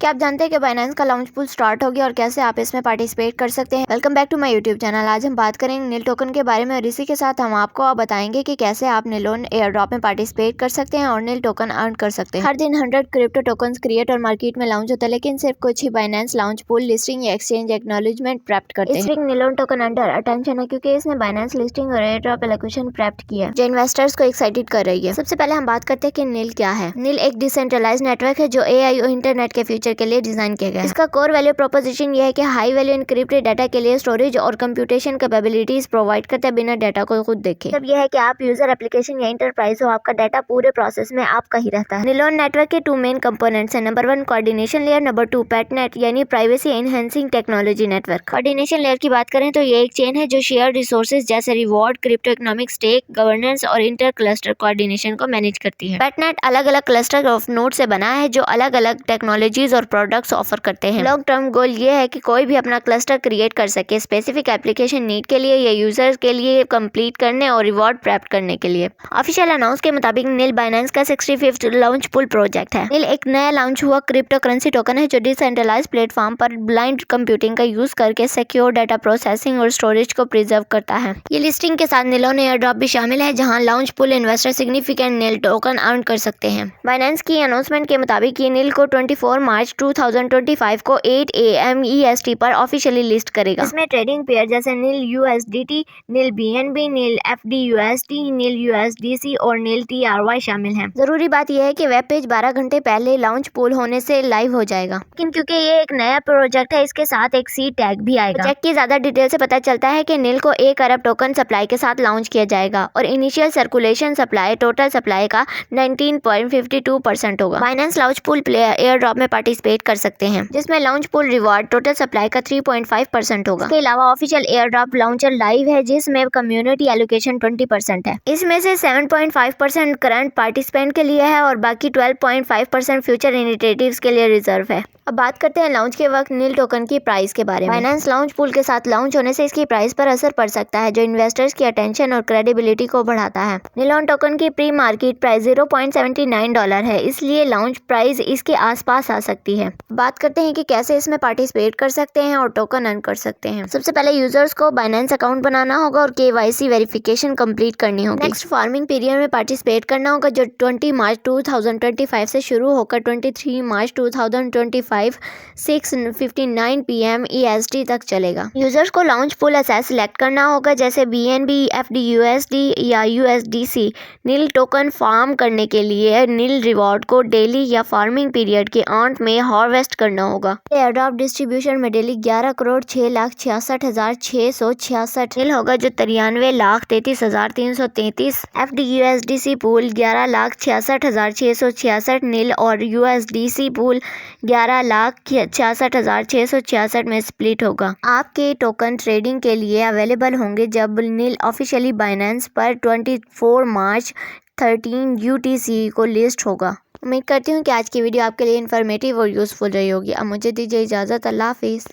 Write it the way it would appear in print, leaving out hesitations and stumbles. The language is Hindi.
क्या आप जानते हैं कि बाइनेंस का लाउंच पूल स्टार्ट हो गया और कैसे आप इसमें पार्टिसिपेट कर सकते हैं। Welcome back to my YouTube channel. आज हम बात करेंगे निल टोकन के बारे में और इसी के साथ हम आपको बताएंगे कि कैसे आप निलोन एयर ड्रॉप में पार्टिसिपेट कर सकते हैं और निल टोकन अर्न कर सकते हैं। हर दिन 100 क्रिप्टो टोकन क्रिएट और मार्केट में लॉन्च होता है, लेकिन सिर्फ कुछ ही बाइनेंस लाउंच पूल लिस्टिंग या एक्सचेंज एक्नॉलेजमेंट प्राप्त करते हैं। इस वीक निलोन टोकन अंडर अटेंशन है क्योंकि इसने बाइनेंस लिस्टिंग और एयर ड्रॉप एलोकेशन प्राप्त किया है जो इन्वेस्टर्स को एक्साइटेड कर रही है। सबसे पहले हम बात करते हैं कि निल क्या है। निल एक डिसेंट्रलाइज्ड नेटवर्क है जो एआई और इंटरनेट के फ्यूचर के लिए डिजाइन किया गया है। इसका कोर वैल्यू प्रोपोजिशन यह है कि हाई वैल्यू इनक्रिप्टेड डाटा के लिए स्टोरेज और कंप्यूटेशन कैपेबिलिटीज प्रोवाइड करते हैं बिना डाटा को खुद देखे। मतलब यह है कि आप यूजर एप्लीकेशन या इंटरप्राइज हो, आपका डाटा पूरे प्रोसेस में आपका ही रहता है। निलोन नेटवर्क के 2 मेन कंपोनेंट्स हैं। Number 1 coordination layer, number 2 PETnet यानी privacy enhancing technology network. Coordination layer की बात करें तो ये एक चेन है जो शेयर रिसोर्सेज जैसे reward, crypto economic stake, governance और इंटर क्लस्टर कोऑर्डिनेशन को मैनेज करती है। पेटनेट अलग अलग क्लस्टर ऑफ नोड से बना है जो अलग अलग टेक्नोलॉजीज और प्रोडक्ट्स ऑफर करते हैं। लॉन्ग टर्म गोल ये है कि कोई भी अपना क्लस्टर क्रिएट कर सके स्पेसिफिक एप्लीकेशन नीड के लिए या यूजर्स के लिए कंप्लीट करने और रिवॉर्ड प्राप्त करने के लिए। ऑफिशियल अनाउंस के मुताबिक निल बाइनेंस का 65th लॉन्च पूल प्रोजेक्ट है। निल एक नया लॉन्च हुआ क्रिप्टो करेंसी टोकन है जो डिसेंट्रलाइज्ड प्लेटफॉर्म पर ब्लाइंड कंप्यूटिंग का यूज करके सिक्योर डाटा प्रोसेसिंग और स्टोरेज को प्रिजर्व करता है। ये लिस्टिंग के साथ निलोन एयर ड्रॉप भी शामिल है जहां लॉन्च पूल इन्वेस्टर सिग्निफिकेंट निल टोकन अर्न कर सकते हैं। बाइनेंस की अनाउंसमेंट के मुताबिक ये निल को 24 मार्च 2025 को 8 AM EST पर ऑफिशियली लिस्ट करेगा। इसमें ट्रेडिंग पेयर जैसे निल USDT, निल BNB, निल FDUSD, निल USDC और निल TRY शामिल हैं। जरूरी बात यह है कि वेब पेज 12 घंटे पहले लॉन्च पूल होने से लाइव हो जाएगा, लेकिन क्योंकि ये एक नया प्रोजेक्ट है इसके साथ एक सीड टैग भी आएगा। प्रोजेक्ट की ज्यादा डिटेल से पता चलता है कि निल को 1 अरब टोकन सप्लाई के साथ लॉन्च किया जाएगा और initial circulation supply total supply का 19.52% होगा। Binance launch pool player air drop में पार्टिसिपेट कर सकते हैं जिसमें launch pool reward total supply का 3.5% होगा। इसके अलावा official air drop launcher live है जिसमें कम्युनिटी एलोकेशन 20% है। इसमें से 7.5% करंट पार्टिसिपेंट के लिए है और बाकी 12.5% फ्यूचर इनिशिएटिव्स के लिए रिजर्व है। अब बात करते हैं लॉन्च के वक्त निल टोकन की प्राइस के बारे में। बाइनेंस लॉन्च पूल के साथ लॉन्च होने से इसकी प्राइस पर असर पड़ सकता है जो इन्वेस्टर्स की अटेंशन और क्रेडिबिलिटी को बढ़ाता है। निलोन टोकन की प्री मार्केट प्राइस $0.79 है, इसलिए लॉन्च प्राइस इसके आसपास आ सकती है। बात करते हैं कि कैसे इसमें पार्टिसिपेट कर सकते हैं और टोकन अर्न कर सकते हैं। सबसे पहले यूजर्स को बाइनेंस अकाउंट बनाना होगा और KYC वेरिफिकेशन कंप्लीट करनी होगी। नेक्स्ट फार्मिंग पीरियड में पार्टिसिपेट करना होगा जो 20 मार्च 2025 से शुरू होकर 23 मार्च 2025 6:59 PM EST तक चलेगा। यूजर्स को लॉन्च पूल असेस सिलेक्ट करना होगा जैसे BNB, FDUSD या USDC। निल टोकन फार्म करने के लिए निल रिवॉर्ड को डेली या फार्मिंग पीरियड के अंत में हार्वेस्ट करना होगा। एयर ड्रॉप डिस्ट्रीब्यूशन में डेली 11,06,66,666 निल होगा जो 93,33,333। FDUSDC पूल 11,66,666 निल और USDC पूल 11,66,666 में स्प्लिट होगा। आपके टोकन ट्रेडिंग के लिए अवेलेबल होंगे जब निल ऑफिशियली बाइनेंस पर 24 मार्च 13 UTC को लिस्ट होगा। उम्मीद करती हूँ कि आज की वीडियो आपके लिए इन्फॉर्मेटिव और यूजफुल रही होगी। अब मुझे दीजिए इजाज़त। अल्लाह हाफिज़।